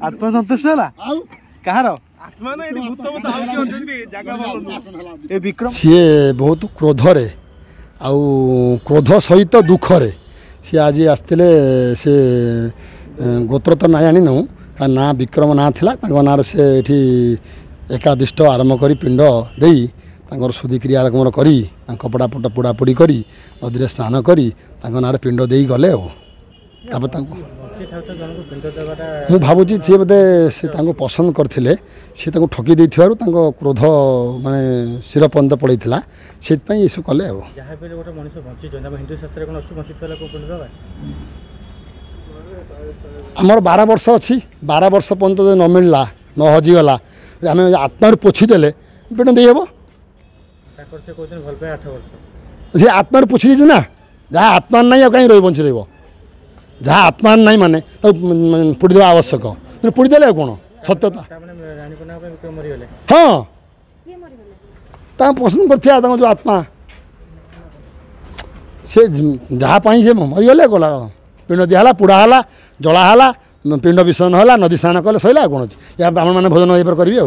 आत्मसंतुष्ट है कहार विक्रम सी बहुत क्रोधरे आउ क्रोध सहित दुखरे सी आज आसते से गोत्र तो ना जानी नौ ना विक्रम ना थिला ना से एकादिष्ट आरंभ कर पिंड दे शुद्धिक्रिया रकम करी कपड़ा पट पोड़ापोड़ी करी नदी में स्नान करी ना पिंड दे गले मु भावुची सी बोधे सी पसंद करते सी ठकी दे क्रोध माने शिर पर्यंत पड़ता से सब कले आमर 12 वर्ष अच्छी 12 वर्ष पर्यंत न मिलला न हजिगला आम आत्मा पोछीदे पिंड दे हे सी आत्मा पोछी दे ना जहाँ आत्मा नहीं कहीं रही बंची रही जहाँ आत्मा नहीं माने तो पोड़ीदेवा आवश्यक पोड़ीदेले कौन सत्यता हाँ पसंद कर जो आत्मा से जहाँ से मरीगले गला पिंड दिहला पोड़ाला जलाला पिंड विसर्जन है नदी स्नान कले सैला कौन या ब्राह्मण मैंने भोजन ये करेंगे।